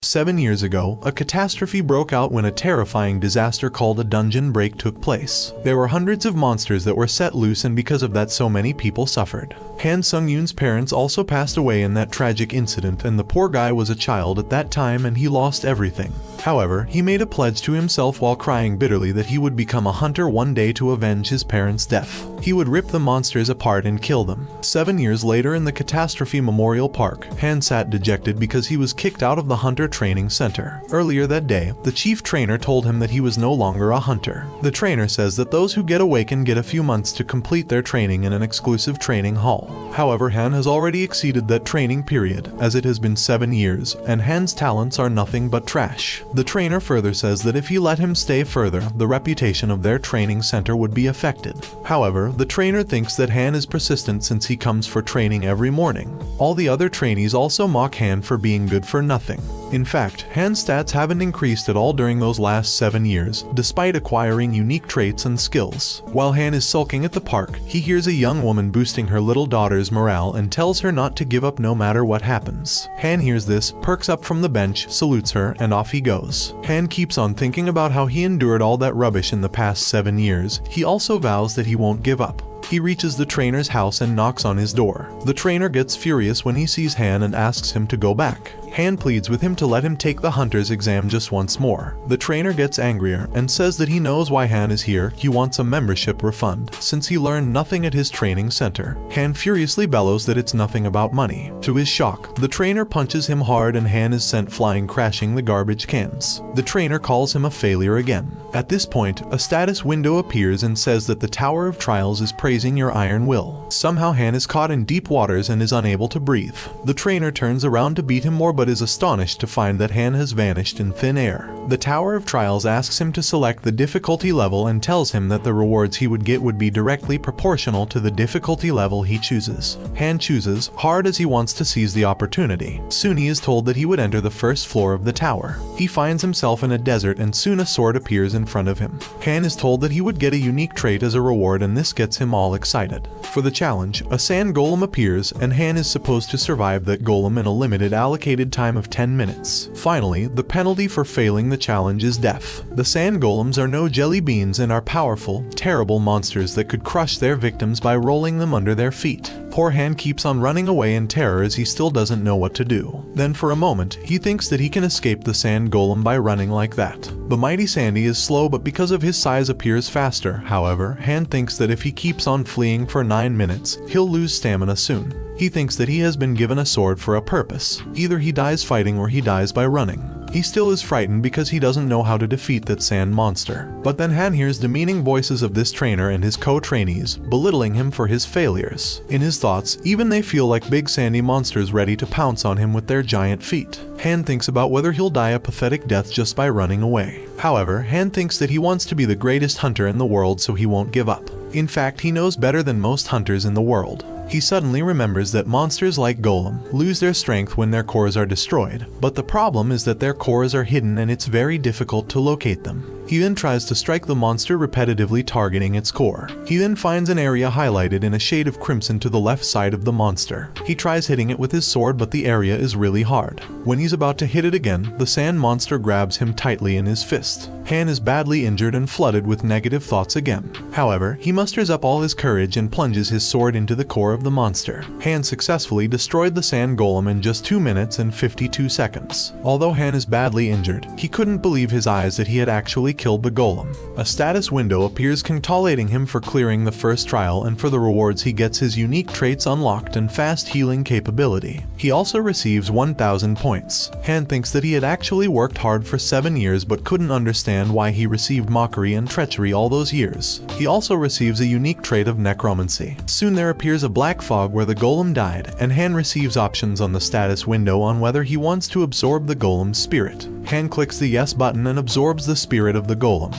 7 years ago, a catastrophe broke out when a terrifying disaster called a dungeon break took place. There were hundreds of monsters that were set loose, and because of that so many people suffered. Han Sung-yoon's parents also passed away in that tragic incident, and the poor guy was a child at that time and he lost everything. However, he made a pledge to himself while crying bitterly that he would become a hunter one day to avenge his parents' death. He would rip the monsters apart and kill them. 7 years later in the Catastrophe Memorial Park, Han sat dejected because he was kicked out of the hunter training center. Earlier that day, the chief trainer told him that he was no longer a hunter. The trainer says that those who get awakened get a few months to complete their training in an exclusive training hall. However, Han has already exceeded that training period, as it has been 7 years, and Han's talents are nothing but trash. The trainer further says that if he let him stay further, the reputation of their training center would be affected. However, the trainer thinks that Han is persistent since he comes for training every morning. All the other trainees also mock Han for being good for nothing. In fact, Han's stats haven't increased at all during those last 7 years, despite acquiring unique traits and skills. While Han is sulking at the park, he hears a young woman boosting her little daughter's morale and tells her not to give up no matter what happens. Han hears this, perks up from the bench, salutes her, and off he goes. Han keeps on thinking about how he endured all that rubbish in the past 7 years. He also vows that he won't give up. He reaches the trainer's house and knocks on his door. The trainer gets furious when he sees Han and asks him to go back. Han pleads with him to let him take the hunter's exam just once more. The trainer gets angrier and says that he knows why Han is here. He wants a membership refund, since he learned nothing at his training center. Han furiously bellows that it's nothing about money. To his shock, the trainer punches him hard and Han is sent flying, crashing the garbage cans. The trainer calls him a failure again. At this point, a status window appears and says that the Tower of Trials is praising your iron will. Somehow Han is caught in deep waters and is unable to breathe. The trainer turns around to beat him more but is astonished to find that Han has vanished in thin air. The Tower of Trials asks him to select the difficulty level and tells him that the rewards he would get would be directly proportional to the difficulty level he chooses. Han chooses hard as he wants to seize the opportunity. Soon he is told that he would enter the first floor of the tower. He finds himself in a desert and soon a sword appears in front of him. Han is told that he would get a unique trait as a reward and this gets him all excited. For the challenge, a sand golem appears and Han is supposed to survive that golem in a limited allocated time of 10 minutes. Finally, the penalty for failing the challenge is death. The sand golems are no jelly beans and are powerful, terrible monsters that could crush their victims by rolling them under their feet. Poor Han keeps on running away in terror as he still doesn't know what to do. Then for a moment, he thinks that he can escape the sand golem by running like that. The mighty Sandy is slow but because of his size appears faster. However, Han thinks that if he keeps on fleeing for 9 minutes, he'll lose stamina soon. He thinks that he has been given a sword for a purpose. Either he dies fighting or he dies by running. He still is frightened because he doesn't know how to defeat that sand monster. But then Han hears demeaning voices of this trainer and his co-trainees, belittling him for his failures. In his thoughts, even they feel like big sandy monsters ready to pounce on him with their giant feet. Han thinks about whether he'll die a pathetic death just by running away. However, Han thinks that he wants to be the greatest hunter in the world so he won't give up. In fact, he knows better than most hunters in the world. He suddenly remembers that monsters like Golem lose their strength when their cores are destroyed, but the problem is that their cores are hidden and it's very difficult to locate them. He then tries to strike the monster repetitively, targeting its core. He then finds an area highlighted in a shade of crimson to the left side of the monster. He tries hitting it with his sword but the area is really hard. When he's about to hit it again, the sand monster grabs him tightly in his fist. Han is badly injured and flooded with negative thoughts again. However, he musters up all his courage and plunges his sword into the core of the monster. Han successfully destroyed the sand golem in just 2 minutes and 52 seconds. Although Han is badly injured, he couldn't believe his eyes that he had actually killed the golem. A status window appears congratulating him for clearing the first trial, and for the rewards he gets his unique traits unlocked and fast healing capability. He also receives 1000 points. Han thinks that he had actually worked hard for 7 years but couldn't understand why he received mockery and treachery all those years. He also receives a unique trait of necromancy. Soon there appears a black fog where the golem died, and Han receives options on the status window on whether he wants to absorb the golem's spirit. Han clicks the yes button and absorbs the spirit of the golem.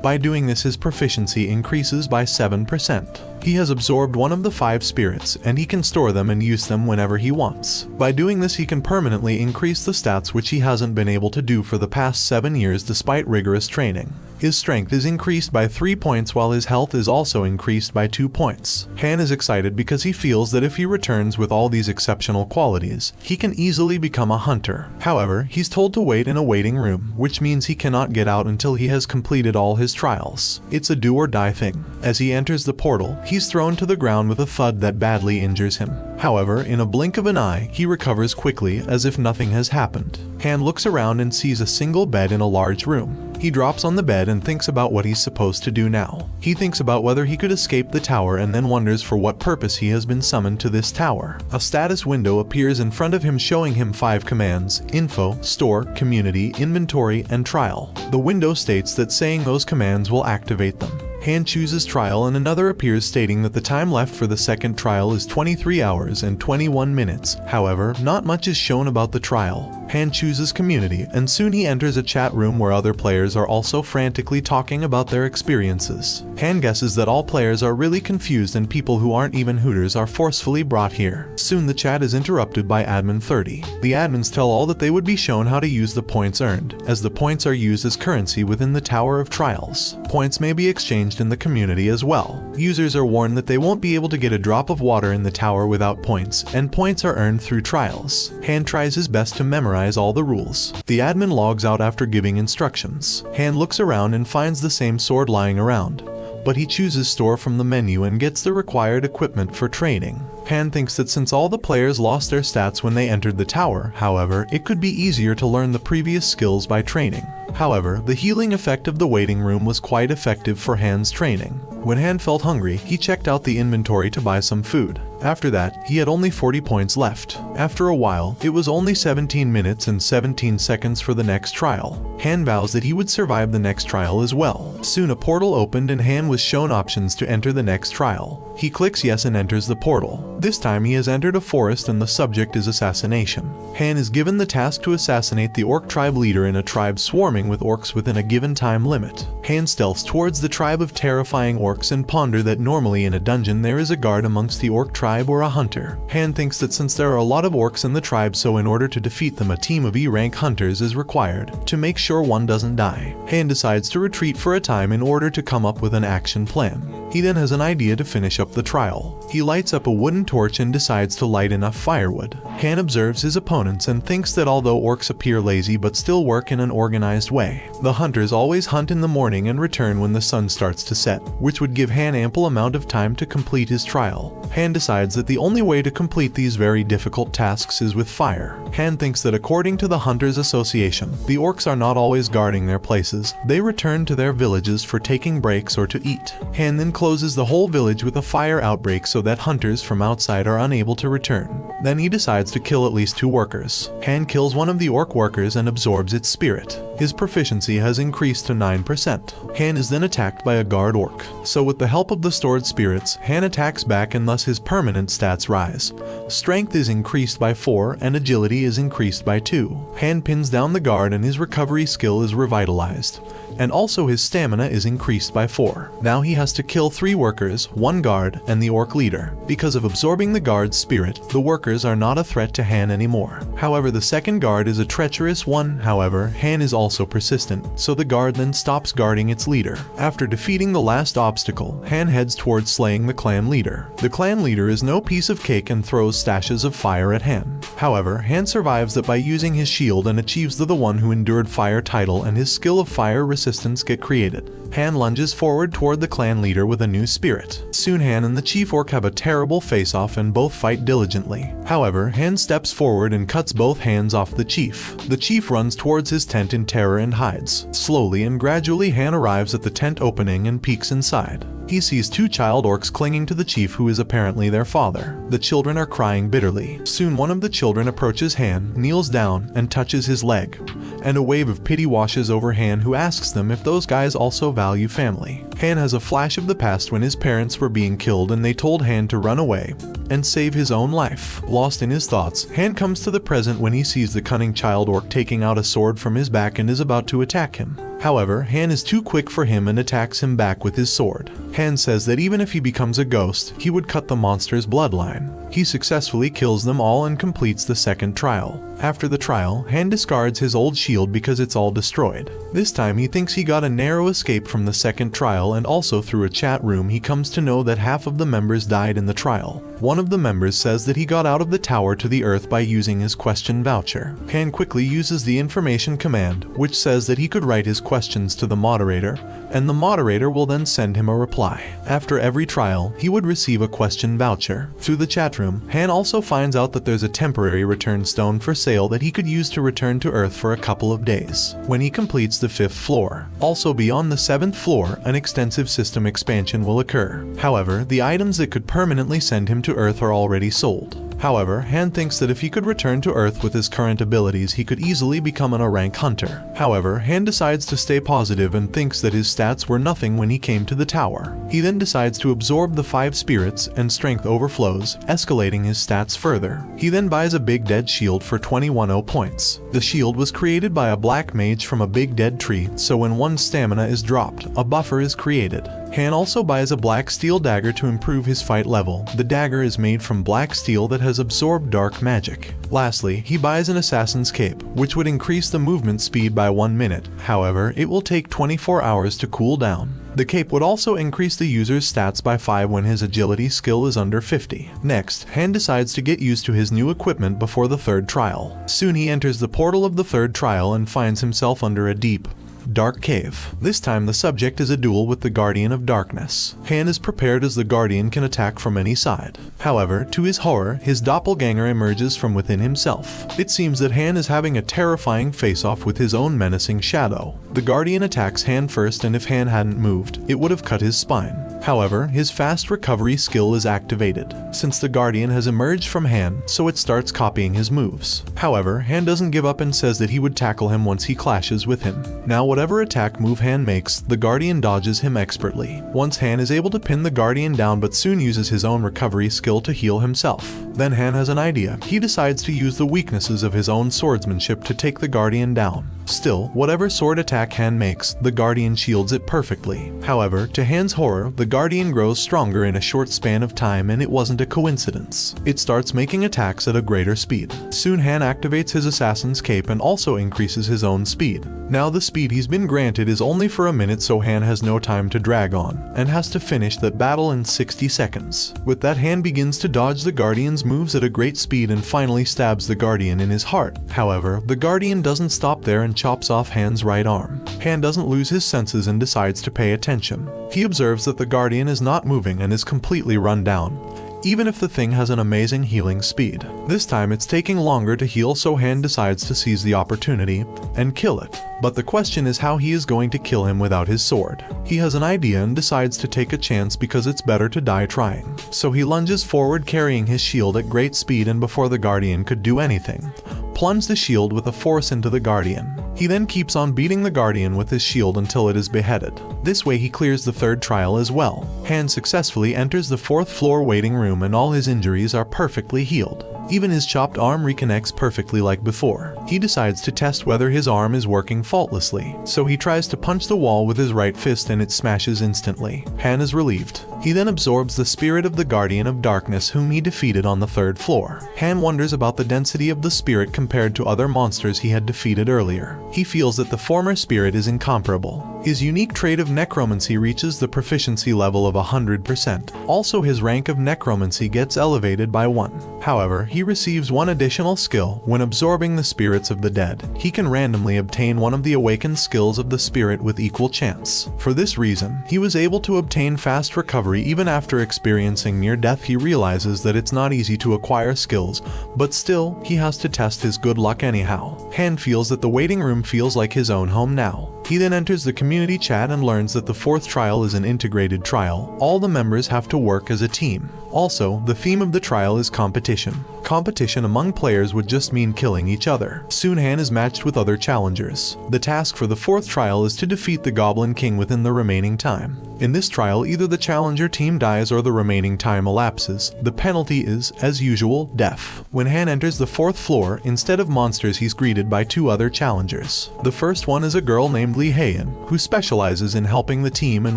By doing this, his proficiency increases by 7%. He has absorbed one of the 5 spirits, and he can store them and use them whenever he wants. By doing this, he can permanently increase the stats, which he hasn't been able to do for the past 7 years despite rigorous training. His strength is increased by 3 points while his health is also increased by 2 points. Han is excited because he feels that if he returns with all these exceptional qualities, he can easily become a hunter. However, he's told to wait in a waiting room, which means he cannot get out until he has completed all his trials. It's a do or die thing. As he enters the portal, he's thrown to the ground with a thud that badly injures him. However, in a blink of an eye, he recovers quickly as if nothing has happened. Han looks around and sees a single bed in a large room. He drops on the bed and thinks about what he's supposed to do now. He thinks about whether he could escape the tower and then wonders for what purpose he has been summoned to this tower. A status window appears in front of him showing him 5 commands: info, store, community, inventory, and trial. The window states that saying those commands will activate them. Han chooses trial and another appears stating that the time left for the second trial is 23 hours and 21 minutes. However, not much is shown about the trial. Han chooses community and soon he enters a chat room where other players are also frantically talking about their experiences. Han guesses that all players are really confused and people who aren't even Hooters are forcefully brought here. Soon the chat is interrupted by Admin 30. The admins tell all that they would be shown how to use the points earned, as the points are used as currency within the Tower of Trials. Points may be exchanged in the community as well. Users are warned that they won't be able to get a drop of water in the tower without points, and points are earned through trials. Han tries his best to memorize all the rules. The admin logs out after giving instructions. Han looks around and finds the same sword lying around, but he chooses store from the menu and gets the required equipment for training. Han thinks that since all the players lost their stats when they entered the tower, however, it could be easier to learn the previous skills by training. However, the healing effect of the waiting room was quite effective for Han's training. When Han felt hungry, he checked out the inventory to buy some food. After that, he had only 40 points left. After a while, it was only 17 minutes and 17 seconds for the next trial. Han vows that he would survive the next trial as well. Soon a portal opened and Han was shown options to enter the next trial. He clicks yes and enters the portal. This time he has entered a forest and the subject is assassination. Han is given the task to assassinate the orc tribe leader in a tribe swarming with orcs within a given time limit. Han stealths towards the tribe of terrifying orcs and ponder that normally in a dungeon there is a guard amongst the orc tribe or a hunter. Han thinks that since there are a lot of orcs in the tribe, so in order to defeat them a team of E-rank hunters is required, to make sure one doesn't die. Han decides to retreat for a time in order to come up with an action plan. He then has an idea to finish up the trial. He lights up a wooden torch and decides to light enough firewood. Han observes his opponents and thinks that although orcs appear lazy but still work in an organized way, the hunters always hunt in the morning and return when the sun starts to set, which would give Han ample amount of time to complete his trial. Han decides that the only way to complete these very difficult tasks is with fire. Han thinks that according to the Hunters Association, the orcs are not always guarding their places. They return to their villages for taking breaks or to eat. Han then closes the whole village with a fire outbreak so that hunters from outside are unable to return. Then he decides to kill at least 2 workers. Han kills one of the orc workers and absorbs its spirit. His proficiency has increased to 9%. Han is then attacked by a guard orc. So with the help of the stored spirits, Han attacks back and thus his permanent stats rise. Strength is increased by 4 and agility is increased by 2. Han pins down the guard and his recovery skill is revitalized. And also his stamina is increased by 4. Now he has to kill 3 workers, 1 guard, and the orc leader. Because of absorbing the guard's spirit, the workers are not a threat to Han anymore. However, the second guard is a treacherous one. However, Han is also persistent, so the guard then stops guarding its leader. After defeating the last obstacle, Han heads towards slaying the clan leader. The clan leader is no piece of cake and throws stashes of fire at Han. However, Han survives that by using his shield and achieves the one who endured fire title, and his skill of fire resistance get created. Han lunges forward toward the clan leader with a new spirit. Soon Han and the chief orc have a terrible face-off and both fight diligently. However, Han steps forward and cuts both hands off the chief. The chief runs towards his tent in terror and hides. Slowly and gradually Han arrives at the tent opening and peeks inside. He sees 2 child orcs clinging to the chief, who is apparently their father. The children are crying bitterly. Soon one of the children approaches Han, kneels down, and touches his leg. And a wave of pity washes over Han, who asks them if those guys also value family. Han has a flash of the past when his parents were being killed and they told Han to run away and save his own life. Lost in his thoughts, Han comes to the present when he sees the cunning child orc taking out a sword from his back and is about to attack him. However, Han is too quick for him and attacks him back with his sword. Han says that even if he becomes a ghost, he would cut the monster's bloodline. He successfully kills them all and completes the second trial. After the trial, Han discards his old shield because it's all destroyed. This time he thinks he got a narrow escape from the second trial, and also through a chat room he comes to know that half of the members died in the trial. One of the members says that he got out of the tower to the earth by using his question voucher. Han quickly uses the information command, which says that he could write his questions to the moderator, and the moderator will then send him a reply. After every trial, he would receive a question voucher. Through the chat room, Han also finds out that there's a temporary return stone for sale that he could use to return to Earth for a couple of days when he completes the 5th floor. Also beyond the 7th floor, an extensive system expansion will occur. However, the items that could permanently send him to Earth are already sold. However, Han thinks that if he could return to Earth with his current abilities, he could easily become an A-rank hunter. However, Han decides to stay positive and thinks that his stats were nothing when he came to the tower. He then decides to absorb the 5 spirits, and strength overflows, escalating his stats further. He then buys a big dead shield for 21 points. The shield was created by a black mage from a big dead tree, so when one stamina is dropped, a buffer is created. Han also buys a black steel dagger to improve his fight level. The dagger is made from black steel that has absorbed dark magic. Lastly, he buys an assassin's cape, which would increase the movement speed by 1 minute. However, it will take 24 hours to cool down. The cape would also increase the user's stats by 5 when his agility skill is under 50. Next, Han decides to get used to his new equipment before the 3rd trial. Soon he enters the portal of the 3rd trial and finds himself under a deep, dark cave. This time the subject is a duel with the Guardian of Darkness. Han is prepared as the Guardian can attack from any side. However, to his horror, his doppelganger emerges from within himself. It seems that Han is having a terrifying face-off with his own menacing shadow. The Guardian attacks Han first, and if Han hadn't moved, it would have cut his spine. However, his fast recovery skill is activated, since the Guardian has emerged from Han, so it starts copying his moves. However, Han doesn't give up and says that he would tackle him once he clashes with him. Now whatever attack move Han makes, the Guardian dodges him expertly. Once Han is able to pin the Guardian down, but soon uses his own recovery skill to heal himself. Then Han has an idea. He decides to use the weaknesses of his own swordsmanship to take the Guardian down. Still, whatever sword attack Han makes, the Guardian shields it perfectly. However, to Han's horror, the Guardian grows stronger in a short span of time, and it wasn't a coincidence. It starts making attacks at a greater speed. Soon Han activates his assassin's cape and also increases his own speed. Now the speed he's been granted is only for a minute, so Han has no time to drag on, and has to finish that battle in 60 seconds. With that, Han begins to dodge the Guardian's moves at a great speed and finally stabs the Guardian in his heart. However, the Guardian doesn't stop there and chops off Han's right arm. Han doesn't lose his senses and decides to pay attention. He observes that the Guardian is not moving and is completely run down, even if the thing has an amazing healing speed. This time it's taking longer to heal, so Han decides to seize the opportunity and kill it. But the question is how he is going to kill him without his sword. He has an idea and decides to take a chance because it's better to die trying. So he lunges forward carrying his shield at great speed, and before the Guardian could do anything, plunge the shield with a force into the Guardian. He then keeps on beating the Guardian with his shield until it is beheaded. This way he clears the 3rd trial as well. Han successfully enters the 4th floor waiting room, and all his injuries are perfectly healed. Even his chopped arm reconnects perfectly like before. He decides to test whether his arm is working faultlessly, so he tries to punch the wall with his right fist and it smashes instantly. Han is relieved. He then absorbs the spirit of the Guardian of Darkness, whom he defeated on the 3rd floor. Han wonders about the density of the spirit compared to other monsters he had defeated earlier. He feels that the former spirit is incomparable. His unique trait of necromancy reaches the proficiency level of 100%. Also, his rank of necromancy gets elevated by 1. However, he receives one additional skill. When absorbing the spirits of the dead, he can randomly obtain one of the awakened skills of the spirit with equal chance. For this reason, he was able to obtain fast recovery even after experiencing near death. He realizes that it's not easy to acquire skills, but still, he has to test his good luck anyhow. Han feels that the waiting room feels like his own home now. He then enters the community chat and learns that the 4th trial is an integrated trial. All the members have to work as a team. Also, the theme of the trial is competition. Competition among players would just mean killing each other. Soon Han is matched with other challengers. The task for the fourth trial is to defeat the Goblin King within the remaining time. In this trial, either the challenger team dies or the remaining time elapses. The penalty is, as usual, death. When Han enters the fourth floor, instead of monsters he's greeted by two other challengers. The first one is a girl named Lee Haein, who specializes in helping the team and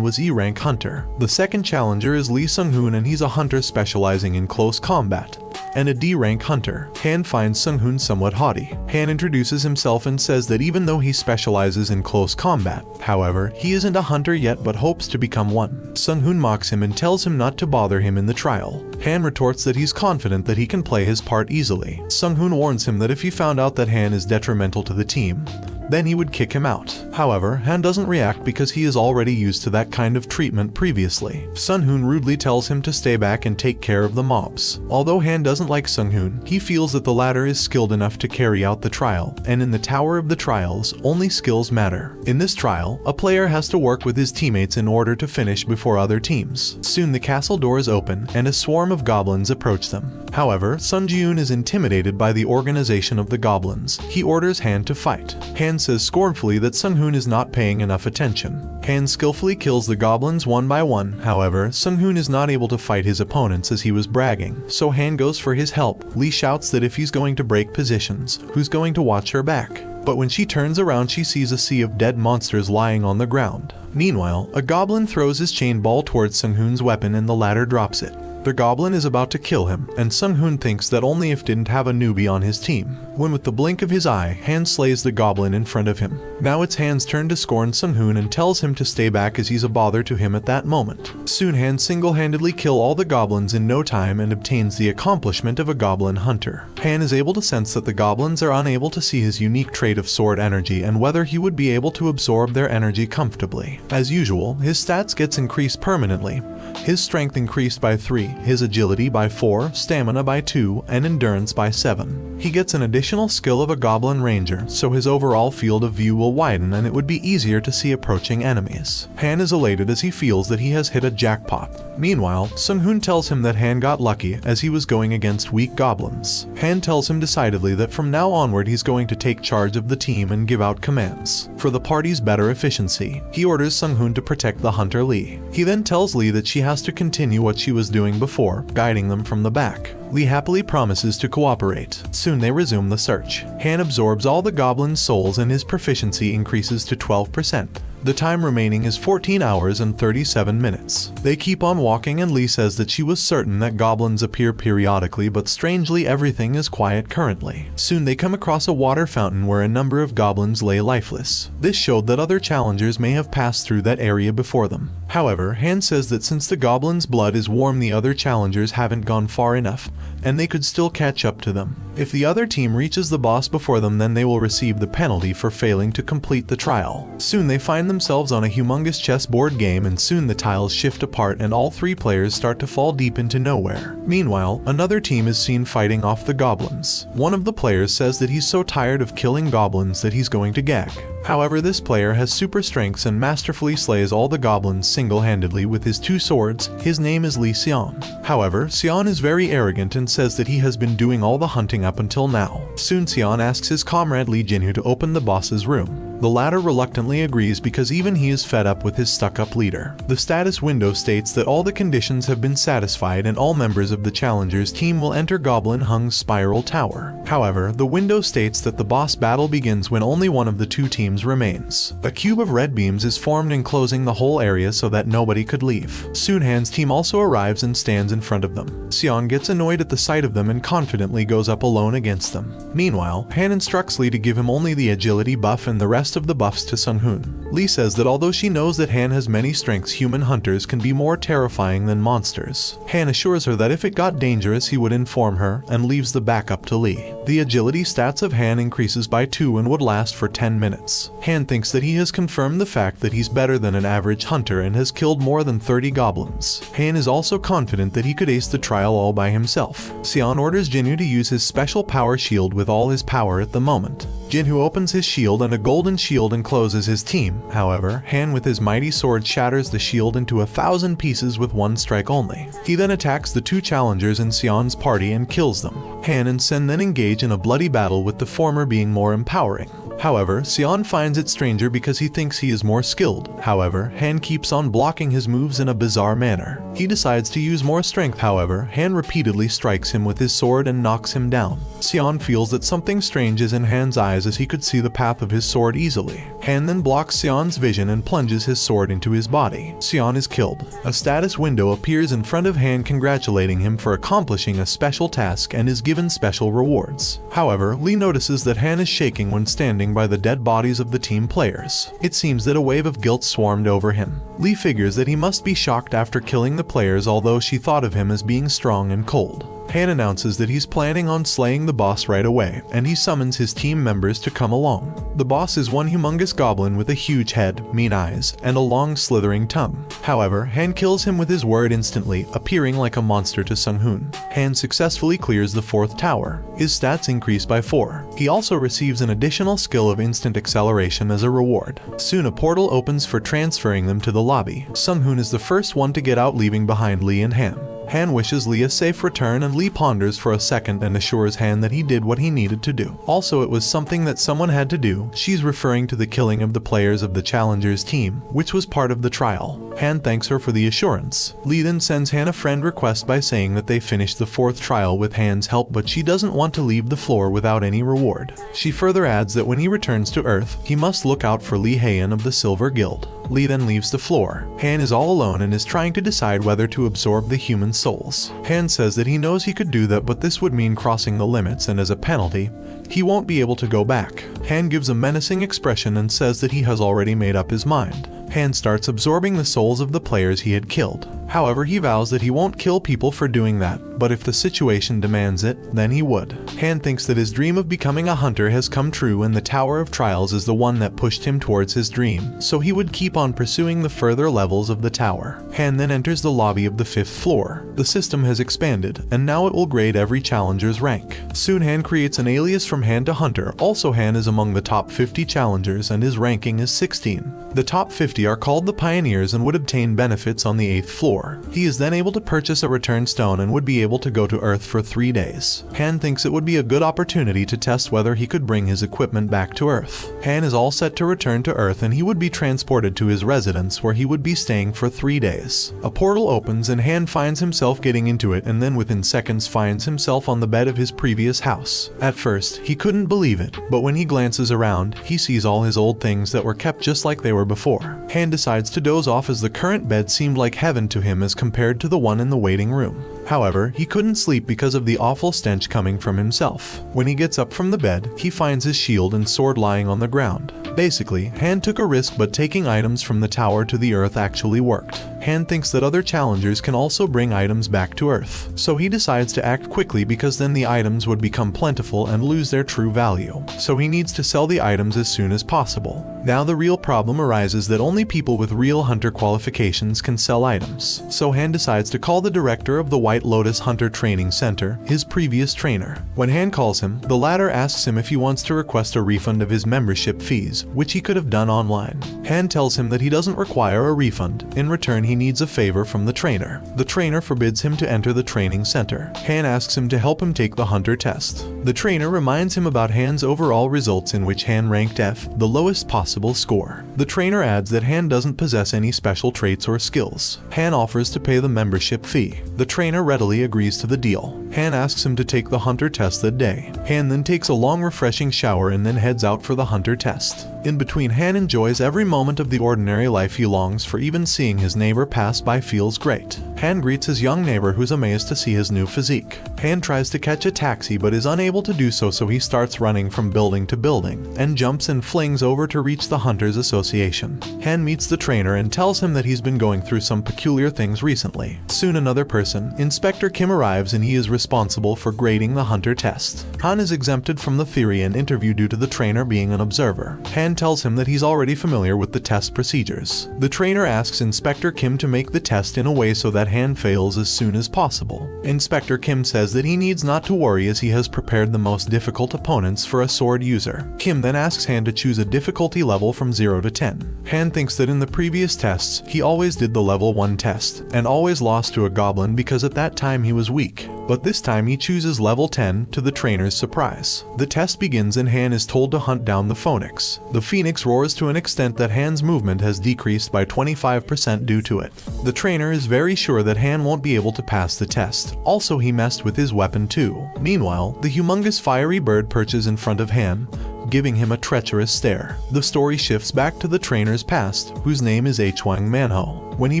was E-rank hunter. The second challenger is Lee Sung-hoon, and he's a hunter specializing in close combat and a D-rank hunter. Han finds Sung-hoon somewhat haughty. Han introduces himself and says that even though he specializes in close combat, however, he isn't a hunter yet but hopes to become one. Sung-hoon mocks him and tells him not to bother him in the trial. Han retorts that he's confident that he can play his part easily. Sung-hoon warns him that if he found out that Han is detrimental to the team, then he would kick him out. However, Han doesn't react because he is already used to that kind of treatment previously. Sung-hoon rudely tells him to stay back and take care of the mobs. Although Han doesn't like Sung-hoon, he feels that the latter is skilled enough to carry out the trial, and in the Tower of the Trials, only skills matter. In this trial, a player has to work with his teammates in order to finish before other teams. Soon the castle doors open, and a swarm of goblins approach them. However, Sun Ji-yoon is intimidated by the organization of the goblins. He orders Han to fight. Han says scornfully that Sung-hoon is not paying enough attention. Han skillfully kills the goblins one by one. However, Sung-hoon is not able to fight his opponents as he was bragging, so Han goes for his help. Lee shouts that if he's going to break positions, who's going to watch her back? But when she turns around, she sees a sea of dead monsters lying on the ground. Meanwhile, a goblin throws his chain ball towards Sung-hoon's weapon and the latter drops it. The goblin is about to kill him, and Sung-hoon thinks that only if didn't have a newbie on his team, when with the blink of his eye, Han slays the goblin in front of him. Now it's Han's turn to scorn Sung-hoon and tells him to stay back as he's a bother to him at that moment. Soon Han single-handedly kills all the goblins in no time and obtains the accomplishment of a goblin hunter. Han is able to sense that the goblins are unable to see his unique trait of sword energy and whether he would be able to absorb their energy comfortably. As usual, his stats gets increased permanently. His strength increased by 3, his agility by 4, stamina by 2, and endurance by 7. He gets an additional skill of a goblin ranger, so his overall field of view will widen and it would be easier to see approaching enemies. Han is elated as he feels that he has hit a jackpot. Meanwhile, Sung-hoon tells him that Han got lucky as he was going against weak goblins. Han tells him decidedly that from now onward he's going to take charge of the team and give out commands. For the party's better efficiency, he orders Sung-hoon to protect the hunter Lee. He then tells Lee that she has to continue what she was doing before, guiding them from the back. Lee happily promises to cooperate. Soon they resume the search. Han absorbs all the goblins' souls and his proficiency increases to 12%. The time remaining is 14 hours and 37 minutes. They keep on walking and Lee says that she was certain that goblins appear periodically, but strangely everything is quiet currently. Soon they come across a water fountain where a number of goblins lay lifeless. This showed that other challengers may have passed through that area before them. However, Han says that since the goblins' blood is warm, the other challengers haven't gone far enough, and they could still catch up to them. If the other team reaches the boss before them, then they will receive the penalty for failing to complete the trial. Soon they find themselves on a humongous chessboard game, and soon the tiles shift apart and all 3 players start to fall deep into nowhere. Meanwhile, another team is seen fighting off the goblins. One of the players says that he's so tired of killing goblins that he's going to gag. However, this player has super strengths and masterfully slays all the goblins single-handedly with his 2 swords. His name is Lee Seon. However, Seon is very arrogant and says that he has been doing all the hunting up until now. Soon Seon asks his comrade Lee Jinwoo to open the boss's room. The latter reluctantly agrees because even he is fed up with his stuck-up leader. The status window states that all the conditions have been satisfied and all members of the challengers team will enter Goblin Hung's Spiral Tower. However, the window states that the boss battle begins when only one of the 2 teams remains. A cube of red beams is formed enclosing the whole area so that nobody could leave. Soon Han's team also arrives and stands in front of them. Seon gets annoyed at the sight of them and confidently goes up alone against them. Meanwhile, Han instructs Lee to give him only the agility buff and the rest of the buffs to Sung-hoon. Lee says that although she knows that Han has many strengths, human hunters can be more terrifying than monsters. Han assures her that if it got dangerous he would inform her and leaves the backup to Lee. The agility stats of Han increases by 2 and would last for 10 minutes. Han thinks that he has confirmed the fact that he's better than an average hunter and has killed more than 30 goblins. Han is also confident that he could ace the trial all by himself. Seon orders Jinwoo to use his special power shield with all his power at the moment. Jinwoo opens his shield and a golden shield encloses his team. However, Han with his mighty sword shatters the shield into 1,000 pieces with 1 strike only. He then attacks the 2 challengers in Seon's party and kills them. Han and Sen then engage in a bloody battle, with the former being more empowering. However, Sion finds it stranger because he thinks he is more skilled. However, Han keeps on blocking his moves in a bizarre manner. He decides to use more strength. However, Han repeatedly strikes him with his sword and knocks him down. Sion feels that something strange is in Han's eyes, as he could see the path of his sword easily. Han then blocks Sion's vision and plunges his sword into his body. Sion is killed. A status window appears in front of Han, congratulating him for accomplishing a special task, and is given special rewards. However, Lee notices that Han is shaking when standing by the dead bodies of the team players. It seems that a wave of guilt swarmed over him. Lee figures that he must be shocked after killing the players, although she thought of him as being strong and cold. Han announces that he's planning on slaying the boss right away, and he summons his team members to come along. The boss is one humongous goblin with a huge head, mean eyes, and a long slithering tongue. However, Han kills him with his word instantly, appearing like a monster to Sung-hoon. Han successfully clears the 4th tower. His stats increase by 4. He also receives an additional skill of instant acceleration as a reward. Soon a portal opens for transferring them to the lobby. Sung-hoon is the first one to get out, leaving behind Lee and Han. Han wishes Lee a safe return, and Lee ponders for a second and assures Han that he did what he needed to do. Also, it was something that someone had to do. She's referring to the killing of the players of the Challengers team, which was part of the trial. Han thanks her for the assurance. Lee then sends Han a friend request by saying that they finished the 4th trial with Han's help, but she doesn't want to leave the floor without any reward. She further adds that when he returns to Earth, he must look out for Lee Hayan of the Silver Guild. Lee then leaves the floor. Han is all alone and is trying to decide whether to absorb the human souls. Han says that he knows he could do that, but this would mean crossing the limits, and as a penalty, he won't be able to go back. Han gives a menacing expression and says that he has already made up his mind. Han starts absorbing the souls of the players he had killed. However, he vows that he won't kill people for doing that, but if the situation demands it, then he would. Han thinks that his dream of becoming a hunter has come true, and the Tower of Trials is the one that pushed him towards his dream, so he would keep on pursuing the further levels of the tower. Han then enters the lobby of the 5th floor. The system has expanded, and now it will grade every challenger's rank. Soon Han creates an alias from Han to Hunter. Also, Han is among the top 50 challengers, and his ranking is 16. The top 50 are called the Pioneers and would obtain benefits on the 8th floor. He is then able to purchase a return stone and would be able to go to Earth for 3 days. Han thinks it would be a good opportunity to test whether he could bring his equipment back to Earth. Han is all set to return to Earth, and he would be transported to his residence, where he would be staying for 3 days. A portal opens and Han finds himself getting into it, and then within seconds finds himself on the bed of his previous house. At first, he couldn't believe it, but when he glances around, he sees all his old things that were kept just like they were before. Han decides to doze off, as the current bed seemed like heaven to him as compared to the one in the waiting room. However, he couldn't sleep because of the awful stench coming from himself. When he gets up from the bed, he finds his shield and sword lying on the ground. Basically, Han took a risk, but taking items from the tower to the Earth actually worked. Han thinks that other challengers can also bring items back to Earth, so he decides to act quickly because then the items would become plentiful and lose their true value. So he needs to sell the items as soon as possible. Now the real problem arises that only people with real hunter qualifications can sell items. So Han decides to call the director of the White Lotus Hunter Training Center, his previous trainer. When Han calls him, the latter asks him if he wants to request a refund of his membership fees, which he could have done online. Han tells him that he doesn't require a refund. In return, he needs a favor from the trainer. The trainer forbids him to enter the training center. Han asks him to help him take the hunter test. The trainer reminds him about Han's overall results, in which Han ranked F, the lowest possible score. The trainer adds that Han doesn't possess any special traits or skills. Han offers to pay the membership fee. The trainer readily agrees to the deal. Han asks him to take the hunter test that day. Han then takes a long refreshing shower and then heads out for the hunter test. In between, Han enjoys every moment of the ordinary life he longs for. Even seeing his neighbor pass by feels great. Han greets his young neighbor, who's amazed to see his new physique. Han tries to catch a taxi but is unable to do so, so he starts running from building to building and jumps and flings over to reach the Hunters Association. Han meets the trainer and tells him that he's been going through some peculiar things recently. Soon another person, Inspector Kim, arrives, and he is responsible for grading the hunter test. Han is exempted from the theory and interview due to the trainer being an observer. Han tells him that he's already familiar with the test procedures. The trainer asks Inspector Kim to make the test in a way so that Han fails as soon as possible. Inspector Kim says that he needs not to worry, as he has prepared the most difficult opponents for a sword user. Kim then asks Han to choose a difficulty level from 0 to 10. Han thinks that in the previous tests, he always did the level 1 test, and always lost to a goblin because at that time he was weak. but this time he chooses level 10 to the trainer's surprise. The test begins and Han is told to hunt down the Phoenix. The Phoenix roars to an extent that Han's movement has decreased by 25% due to it. The trainer is very sure that Han won't be able to pass the test. Also, he messed with his weapon too. Meanwhile, the humongous fiery bird perches in front of Han, giving him a treacherous stare. The story shifts back to the trainer's past, whose name is Hwang Manho. When he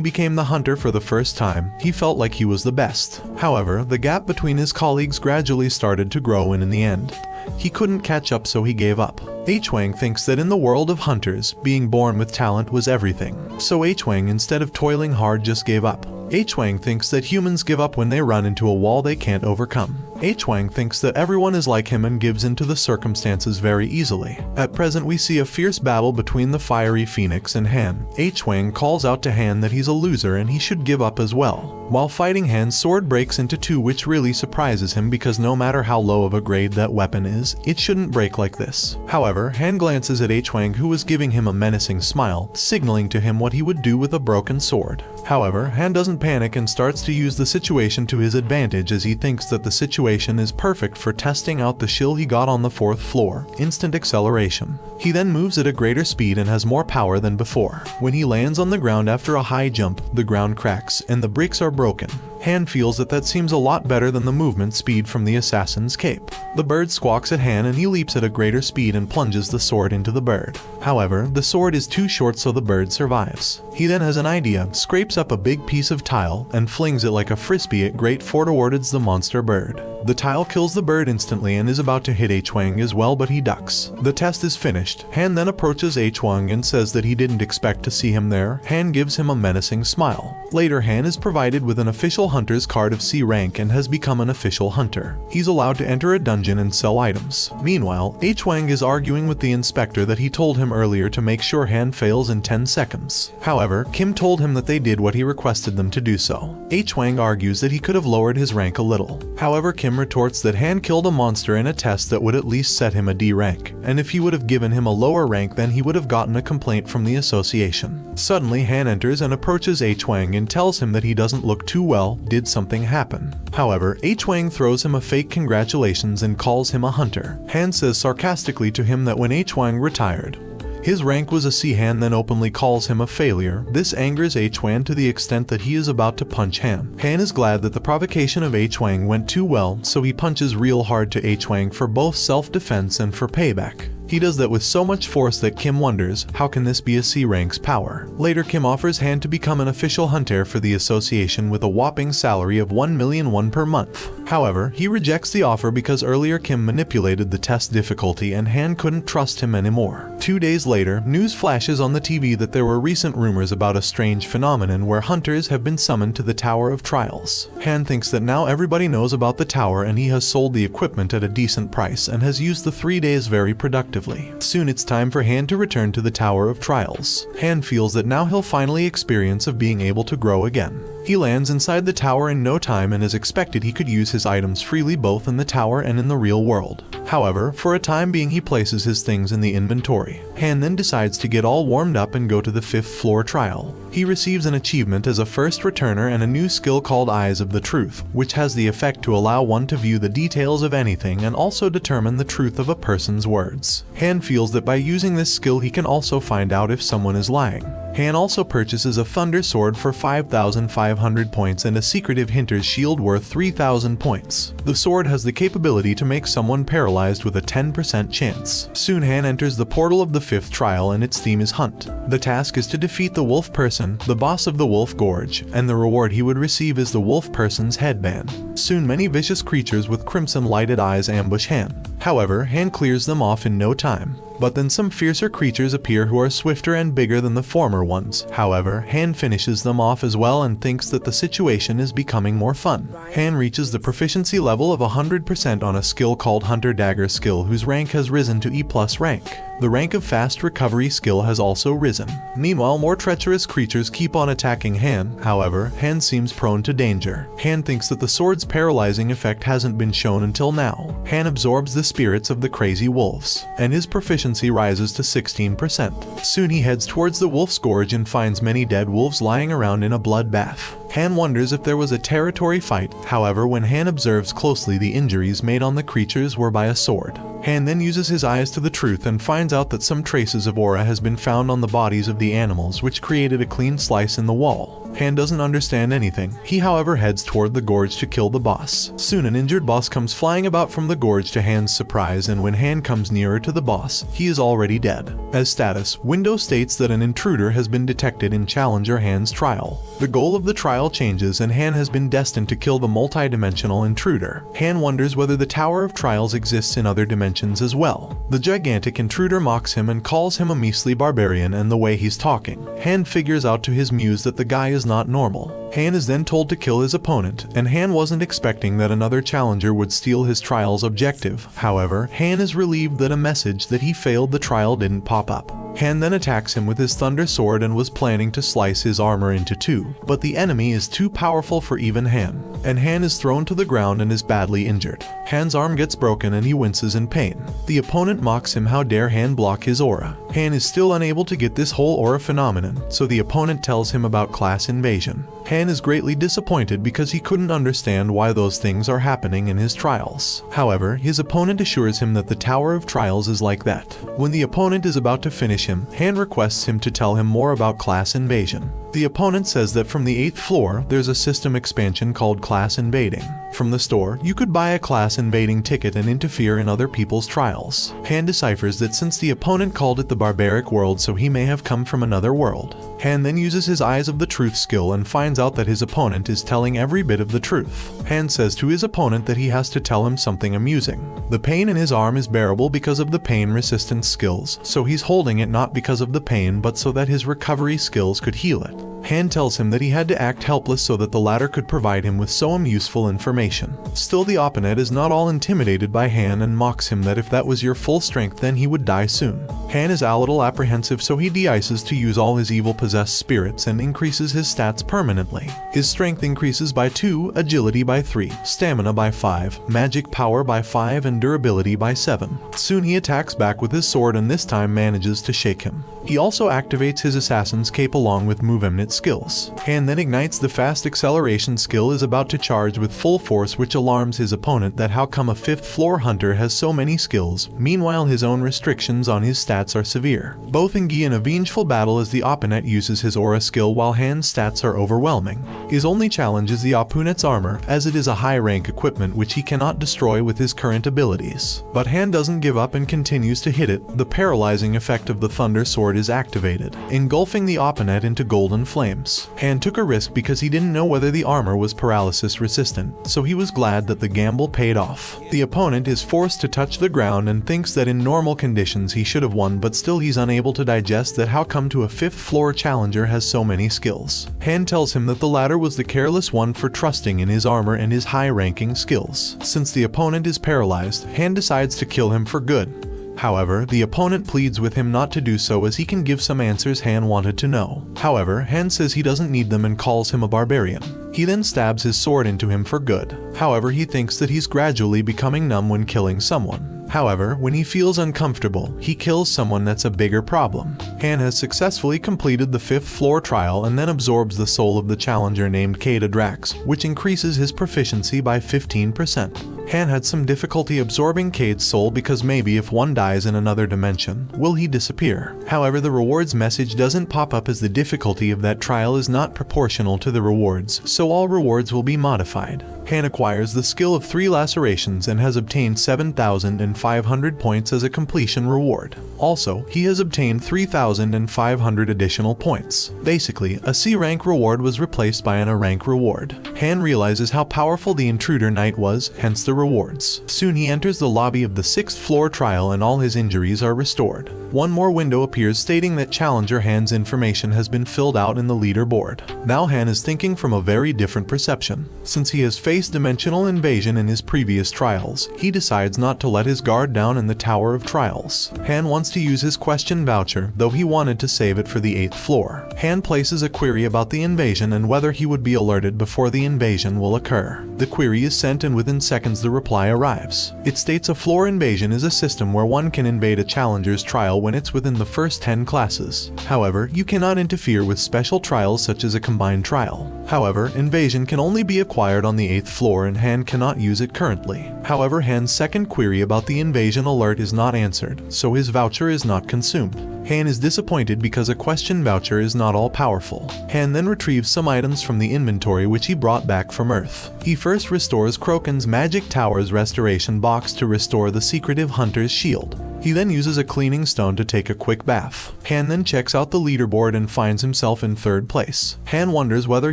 became the hunter for the first time, he felt like he was the best. However, the gap between his colleagues gradually started to grow, and in the end, he couldn't catch up, so he gave up. Hwang thinks that in the world of hunters, being born with talent was everything. So Hwang, instead of toiling hard, just gave up. Hwang thinks that humans give up when they run into a wall they can't overcome. Hwang thinks that everyone is like him and gives into the circumstances very easily. At present, we see a fierce battle between the fiery Phoenix and Han. Hwang calls out to Han that he's a loser and he should give up as well. While fighting, Han's sword breaks into two, which really surprises him because no matter how low of a grade that weapon is, it shouldn't break like this. However, Han glances at Hwang, who was giving him a menacing smile, signaling to him what he would do with a broken sword. However, Han doesn't panic and starts to use the situation to his advantage, as he thinks that the situation is perfect for testing out the shield he got on the 4th floor, instant acceleration. He then moves at a greater speed and has more power than before. When he lands on the ground after a high jump, the ground cracks and the bricks are broken. Han feels that seems a lot better than the movement speed from the assassin's cape. The bird squawks at Han and he leaps at a greater speed and plunges the sword into the bird. However, the sword is too short, so the bird survives. He then has an idea, scrapes up a big piece of tile and flings it like a frisbee at great fort towards the monster bird. The tile kills the bird instantly and is about to hit Hwang as well, but he ducks. The test is finished. Han then approaches Hwang and says that he didn't expect to see him there. Han gives him a menacing smile. Later, Han is provided with an official hunter's card of C rank and has become an official hunter. He's allowed to enter a dungeon and sell items. Meanwhile, Hwang is arguing with the inspector that he told him earlier to make sure Han fails in 10 seconds. However, Kim told him that they did what he requested them to do so. Hwang argues that he could have lowered his rank a little. However, Kim retorts that Han killed a monster in a test that would at least set him a D rank, and if he would have given him a lower rank, then he would have gotten a complaint from the association. Suddenly, Han enters and approaches Hwang and tells him that he doesn't look too well. Did something happen? However, Hwang throws him a fake congratulations and calls him a hunter. Han says sarcastically to him that when Hwang retired, his rank was a C. Han then openly calls him a failure. This angers Hwang to the extent that he is about to punch Han. Han is glad that the provocation of Hwang went too well, so he punches real hard to Hwang for both self-defense and for payback. He does that with so much force that Kim wonders, how can this be a C rank's power? Later, Kim offers Han to become an official hunter for the association with a whopping salary of 1,000,000 per month. However, he rejects the offer because earlier Kim manipulated the test difficulty and Han couldn't trust him anymore. 2 days later, news flashes on the TV that there were recent rumors about a strange phenomenon where hunters have been summoned to the Tower of Trials. Han thinks that now everybody knows about the tower and he has sold the equipment at a decent price and has used the 3 days very productively. Soon it's time for Han to return to the Tower of Trials. Han feels that now he'll finally experience of being able to grow again. He lands inside the tower in no time, and as expected he could use his items freely both in the tower and in the real world. However, for a time being he places his things in the inventory. Han then decides to get all warmed up and go to the 5th floor trial. He receives an achievement as a first returner and a new skill called Eyes of the Truth, which has the effect to allow one to view the details of anything and also determine the truth of a person's words. Han feels that by using this skill he can also find out if someone is lying. Han also purchases a Thunder Sword for 5,500 points and a secretive Hinter's Shield worth 3,000 points. The sword has the capability to make someone paralyzed with a 10% chance. Soon Han enters the portal of the 5th trial and its theme is Hunt. The task is to defeat the wolf person, the boss of the Wolf Gorge, and the reward he would receive is the wolf person's headband. Soon many vicious creatures with crimson lighted eyes ambush Han. However, Han clears them off in no time. But then some fiercer creatures appear who are swifter and bigger than the former ones. However, Han finishes them off as well and thinks that the situation is becoming more fun. Han reaches the proficiency level of 100% on a skill called Hunter Dagger skill, whose rank has risen to E+ rank. The rank of Fast Recovery skill has also risen. Meanwhile, more treacherous creatures keep on attacking Han. However, Han seems prone to danger. Han thinks that the sword's paralyzing effect hasn't been shown until now. Han absorbs this spirits of the crazy wolves, and his proficiency rises to 16%. Soon he heads towards the wolf's gorge and finds many dead wolves lying around in a bloodbath. Han wonders if there was a territory fight. However, when Han observes closely, the injuries made on the creatures were by a sword. Han then uses his eyes to the truth and finds out that some traces of aura has been found on the bodies of the animals, which created a clean slice in the wall. Han doesn't understand anything. He, however, heads toward the gorge to kill the boss. Soon an injured boss comes flying about from the gorge to Han's surprise, and when Han comes nearer to the boss, he is already dead. As status, Windows states that an intruder has been detected in Challenger Han's trial. The goal of the trial changes, and Han has been destined to kill the multi-dimensional intruder. Han wonders whether the Tower of Trials exists in other dimensions as well. The gigantic intruder mocks him and calls him a measly barbarian, and the way he's talking, Han figures out to his muse that the guy is not normal. Han is then told to kill his opponent, and Han wasn't expecting that another challenger would steal his trial's objective. However, Han is relieved that a message that he failed the trial didn't pop up. Han then attacks him with his thunder sword and was planning to slice his armor into two, but the enemy is too powerful for even Han, and Han is thrown to the ground and is badly injured. Han's arm gets broken and he winces in pain. The opponent mocks him, how dare Han block his aura. Han is still unable to get this whole aura phenomenon, so the opponent tells him about class invasion. Han is greatly disappointed because he couldn't understand why those things are happening in his trials. However, his opponent assures him that the Tower of Trials is like that. When the opponent is about to finish him, Han requests him to tell him more about class invasion. The opponent says that from the 8th floor, there's a system expansion called Class Invading. From the store, you could buy a class invading ticket and interfere in other people's trials. Han deciphers that since the opponent called it the barbaric world, so he may have come from another world. Han then uses his Eyes of the Truth skill and finds out that his opponent is telling every bit of the truth. Han says to his opponent that he has to tell him something amusing. The pain in his arm is bearable because of the pain resistance skills, so he's holding it not because of the pain but so that his recovery skills could heal it. Han tells him that he had to act helpless so that the latter could provide him with some useful information. Still, the opponent is not all intimidated by Han and mocks him that if that was your full strength then he would die soon. Han is a little apprehensive, so he de-ices to use all his evil possessed spirits and increases his stats permanently. His strength increases by 2, agility by 3, stamina by 5, magic power by 5 and durability by 7. Soon he attacks back with his sword and this time manages to shake him. He also activates his assassin's cape along with movement skills. Han then ignites the fast acceleration skill, is about to charge with full force, which alarms his opponent that how come a 5th floor hunter has so many skills. Meanwhile, his own restrictions on his stats are severe. Both engage in a vengeful battle as the opponent uses his aura skill while Han's stats are overwhelming. His only challenge is the opponent's armor, as it is a high rank equipment which he cannot destroy with his current abilities. But Han doesn't give up and continues to hit it. The paralyzing effect of the thunder sword is activated, engulfing the opponent into golden flames. Han took a risk because he didn't know whether the armor was paralysis resistant, so he was glad that the gamble paid off. The opponent is forced to touch the ground and thinks that in normal conditions he should have won, but still he's unable to digest that how come to a 5th floor challenger has so many skills. Han tells him that the latter was the careless one for trusting in his armor and his high-ranking skills. Since the opponent is paralyzed, Han decides to kill him for good. However, the opponent pleads with him not to do so as he can give some answers Han wanted to know. However, Han says he doesn't need them and calls him a barbarian. He then stabs his sword into him for good. However, he thinks that he's gradually becoming numb when killing someone. However, when he feels uncomfortable, he kills someone that's a bigger problem. Han has successfully completed the 5th floor trial and then absorbs the soul of the challenger named Kada Drax, which increases his proficiency by 15%. Han had some difficulty absorbing Cade's soul because maybe if one dies in another dimension, will he disappear? However, the rewards message doesn't pop up as the difficulty of that trial is not proportional to the rewards, so all rewards will be modified. Han acquires the skill of 3 lacerations and has obtained 7,500 points as a completion reward. Also, he has obtained 3,500 additional points. Basically, a C rank reward was replaced by an A rank reward. Han realizes how powerful the intruder knight was, hence the rewards. Soon he enters the lobby of the 6th floor trial and all his injuries are restored. One more window appears stating that challenger Han's information has been filled out in the leaderboard. Now Han is thinking from a very different perception. Since he has faced dimensional invasion in his previous trials, he decides not to let his guard down in the Tower of Trials. Han wants to use his question voucher, though he wanted to save it for the 8th floor. Han places a query about the invasion and whether he would be alerted before the invasion will occur. The query is sent and within seconds the reply arrives. It states a floor invasion is a system where one can invade a challenger's trial when it's within the first 10 classes. However, you cannot interfere with special trials such as a combined trial. However, invasion can only be acquired on the 8th floor and Han cannot use it currently. However, Han's second query about the invasion alert is not answered, so his voucher is not consumed. Han is disappointed because a question voucher is not all powerful. Han then retrieves some items from the inventory which he brought back from Earth. He first restores Kroken's Magic Tower's restoration box to restore the secretive hunter's shield. He then uses a cleaning stone to take a quick bath. Han then checks out the leaderboard and finds himself in 3rd place. Han wonders whether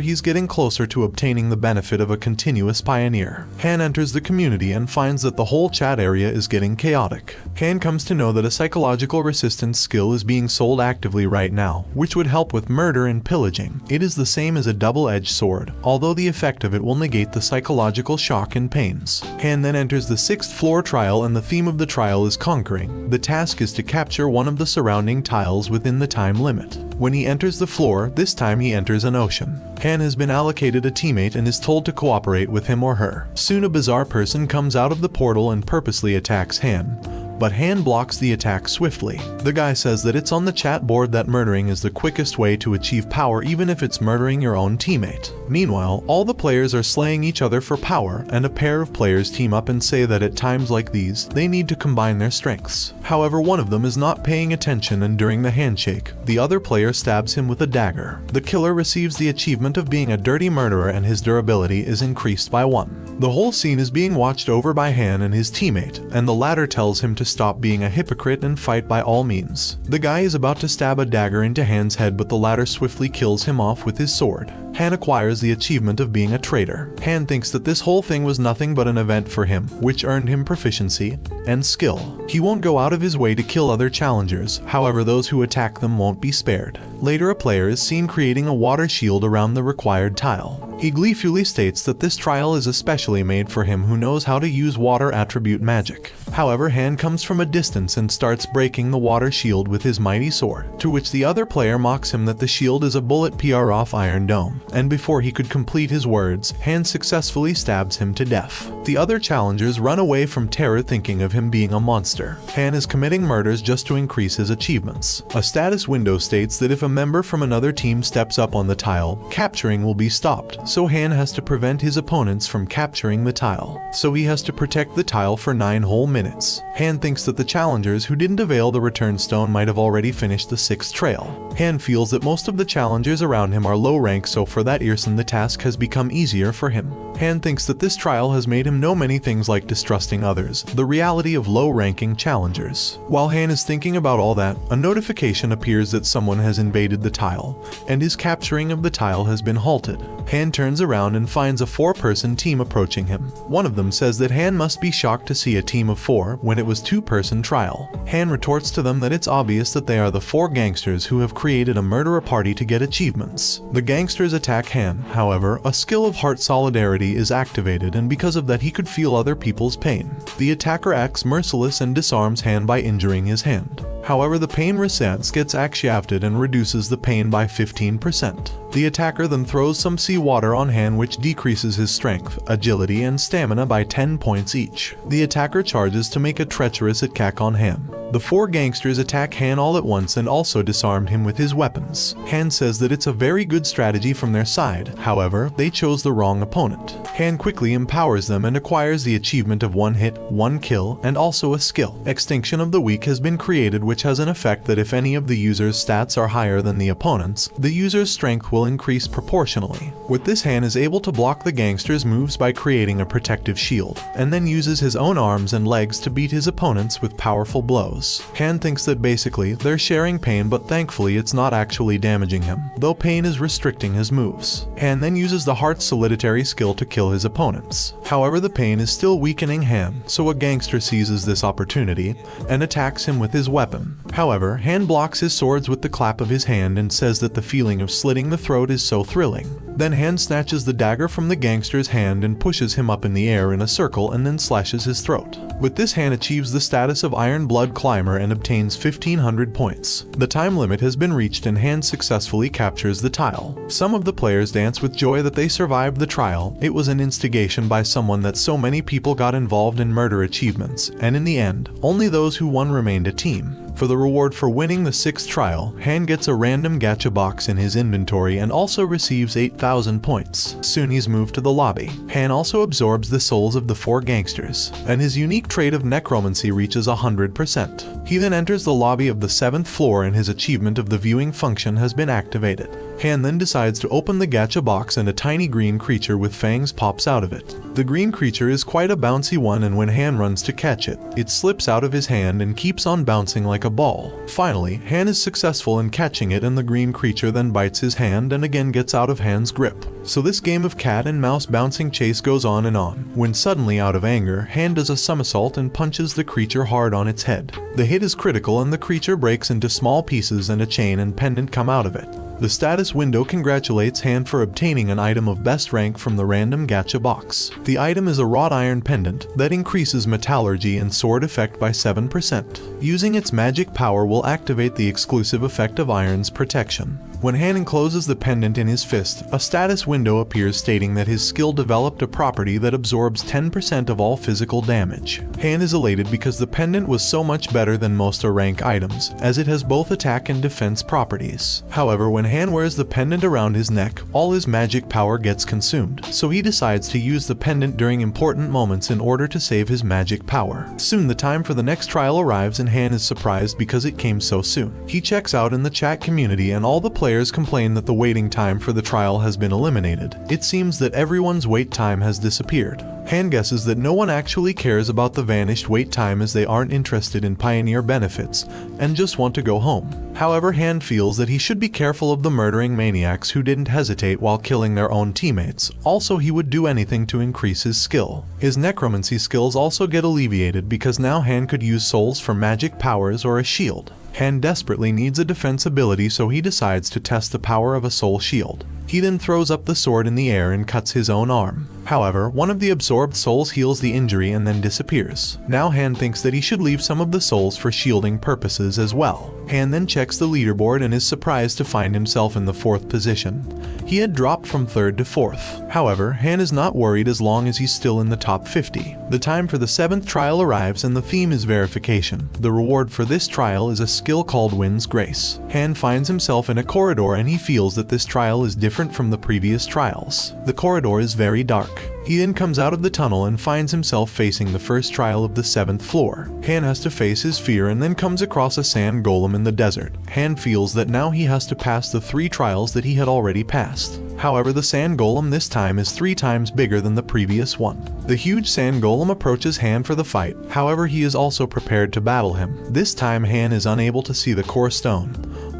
he's getting closer to obtaining the benefit of a continuous pioneer. Han enters the community and finds that the whole chat area is getting chaotic. Han comes to know that a psychological resistance skill is being sold actively right now, which would help with murder and pillaging. It is the same as a double-edged sword, although the effect of it will negate the psychological shock and pains. Han then enters the 6th floor trial and the theme of the trial is conquering. The task is to capture one of the surrounding tiles within the time limit. When he enters the floor, this time he enters an ocean. Han has been allocated a teammate and is told to cooperate with him or her. Soon a bizarre person comes out of the portal and purposely attacks Han. But Han blocks the attack swiftly. The guy says that it's on the chat board that murdering is the quickest way to achieve power even if it's murdering your own teammate. Meanwhile, all the players are slaying each other for power, and a pair of players team up and say that at times like these, they need to combine their strengths. However, one of them is not paying attention and during the handshake, the other player stabs him with a dagger. The killer receives the achievement of being a dirty murderer and his durability is increased by 1. The whole scene is being watched over by Han and his teammate, and the latter tells him to stop being a hypocrite and fight by all means. The guy is about to stab a dagger into Han's head, but the latter swiftly kills him off with his sword. Han acquires the achievement of being a traitor. Han thinks that this whole thing was nothing but an event for him, which earned him proficiency and skill. He won't go out of his way to kill other challengers, however those who attack them won't be spared. Later a player is seen creating a water shield around the required tile. He gleefully states that this trial is especially made for him who knows how to use water attribute magic. However, Han comes from a distance and starts breaking the water shield with his mighty sword, to which the other player mocks him that the shield is a bullet PR off Iron Dome, and before he could complete his words, Han successfully stabs him to death. The other challengers run away from terror thinking of him being a monster. Han is committing murders just to increase his achievements. A status window states that if a member from another team steps up on the tile, capturing will be stopped, so Han has to prevent his opponents from capturing the tile. So he has to protect the tile for 9 whole minutes. Han thinks that the challengers who didn't avail the return stone might have already finished the 6th trail. Han feels that most of the challengers around him are low rank, so for that reason the task has become easier for him. Han thinks that this trial has made him know many things like distrusting others, the reality of low-ranking challengers. While Han is thinking about all that, a notification appears that someone has invaded the tile, and his capturing of the tile has been halted. Han turns around and finds a 4-person team approaching him. One of them says that Han must be shocked to see a team of 4 when it was 2-person trial. Han retorts to them that it's obvious that they are the 4 gangsters who have created a murderer party to get achievements. The gangsters attack Han, however, a skill of heart solidarity is activated, and because of that he could feel other people's pain. The attacker acts merciless and disarms Han by injuring his hand. However, the pain resistance gets shafted and reduces the pain by 15%. The attacker then throws some seawater on Han, which decreases his strength, agility, and stamina by 10 points each. The attacker charges to make a treacherous attack on Han. The 4 gangsters attack Han all at once and also disarmed him with his weapons. Han says that it's a very good strategy from their side, however, they chose the wrong opponent. Han quickly empowers them and acquires the achievement of 1 hit, 1 kill, and also a skill. Extinction of the Weak has been created, which has an effect that if any of the user's stats are higher than the opponent's, the user's strength will will increase proportionally. With this, Han is able to block the gangster's moves by creating a protective shield, and then uses his own arms and legs to beat his opponents with powerful blows. Han thinks that basically they're sharing pain, but thankfully it's not actually damaging him, though pain is restricting his moves. Han then uses the heart's solitary skill to kill his opponents. However, the pain is still weakening Han, so a gangster seizes this opportunity and attacks him with his weapon. However, Han blocks his swords with the clap of his hand and says that the feeling of slitting the throat is so thrilling. Then Han snatches the dagger from the gangster's hand and pushes him up in the air in a circle and then slashes his throat. With this, Han achieves the status of Iron Blood Climber and obtains 1500 points. The time limit has been reached and Han successfully captures the tile. Some of the players dance with joy that they survived the trial. It was an instigation by someone that so many people got involved in murder achievements, and in the end, only those who won remained a team. For the reward for winning the 6th trial, Han gets a random gacha box in his inventory and also receives 8,000 points. Soon he's moved to the lobby. Han also absorbs the souls of the 4 gangsters, and his unique trait of necromancy reaches 100%. He then enters the lobby of the 7th floor and his achievement of the viewing function has been activated. Han then decides to open the gacha box and a tiny green creature with fangs pops out of it. The green creature is quite a bouncy one, and when Han runs to catch it, it slips out of his hand and keeps on bouncing like a ball. Finally, Han is successful in catching it, and the green creature then bites his hand and again gets out of Han's grip. So this game of cat and mouse bouncing chase goes on and on, when suddenly, out of anger, Han does a somersault and punches the creature hard on its head. The hit is critical and the creature breaks into small pieces and a chain and pendant come out of it. The status window congratulates Han for obtaining an item of best rank from the random gacha box. The item is a wrought iron pendant that increases metallurgy and sword effect by 7%. Using its magic power will activate the exclusive effect of iron's protection. When Han encloses the pendant in his fist, a status window appears stating that his skill developed a property that absorbs 10% of all physical damage. Han is elated because the pendant was so much better than most rank items, as it has both attack and defense properties. However, when Han wears the pendant around his neck, all his magic power gets consumed, so he decides to use the pendant during important moments in order to save his magic power. Soon the time for the next trial arrives and Han is surprised because it came so soon. He checks out in the chat community and all the players complain that the waiting time for the trial has been eliminated. It seems that everyone's wait time has disappeared. Han guesses that no one actually cares about the vanished wait time, as they aren't interested in pioneer benefits and just want to go home. However, Han feels that he should be careful of the murdering maniacs who didn't hesitate while killing their own teammates. Also, he would do anything to increase his skill. His necromancy skills also get alleviated because now Han could use souls for magic powers or a shield. Han desperately needs a defense ability, so he decides to test the power of a soul shield. He then throws up the sword in the air and cuts his own arm. However, one of the absorbed souls heals the injury and then disappears. Now Han thinks that he should leave some of the souls for shielding purposes as well. Han then checks the leaderboard and is surprised to find himself in the 4th position. He had dropped from 3rd to 4th. However, Han is not worried as long as he's still in the top 50. The time for the 7th trial arrives and the theme is verification. The reward for this trial is a skill called Wind's Grace. Han finds himself in a corridor and he feels that this trial is different from the previous trials. The corridor is very dark. He then comes out of the tunnel and finds himself facing the first trial of the 7th floor. Han has to face his fear and then comes across a sand golem in the desert. Han feels that now he has to pass the 3 trials that he had already passed. However, the sand golem this time is 3 times bigger than the previous one. The huge sand golem approaches Han for the fight. However, he is also prepared to battle him. This time Han is unable to see the core stone,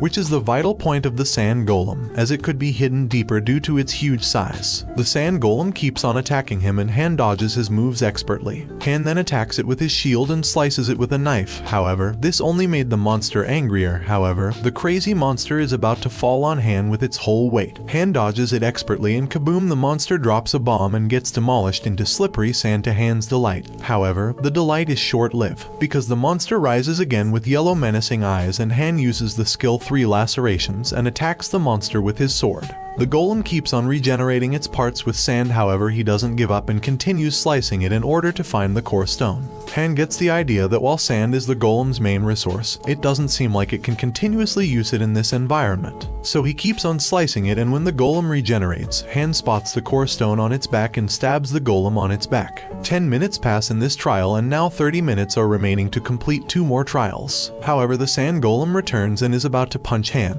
which is the vital point of the sand golem, as it could be hidden deeper due to its huge size. The sand golem keeps on attacking him and Han dodges his moves expertly. Han then attacks it with his shield and slices it with a knife. However, this only made the monster angrier. However, the crazy monster is about to fall on Han with its whole weight. Han dodges it expertly and kaboom, the monster drops a bomb and gets demolished into slippery sand to Han's delight. However, the delight is short-lived, because the monster rises again with yellow menacing eyes and Han uses the skill 3 lacerations and attacks the monster with his sword. The golem keeps on regenerating its parts with sand, however he doesn't give up and continues slicing it in order to find the core stone. Han gets the idea that while sand is the golem's main resource, it doesn't seem like it can continuously use it in this environment. So he keeps on slicing it, and when the golem regenerates, Han spots the core stone on its back and stabs the golem on its back. 10 minutes pass in this trial and now 30 minutes are remaining to complete 2 more trials. However, the sand golem returns and is about to punch Han,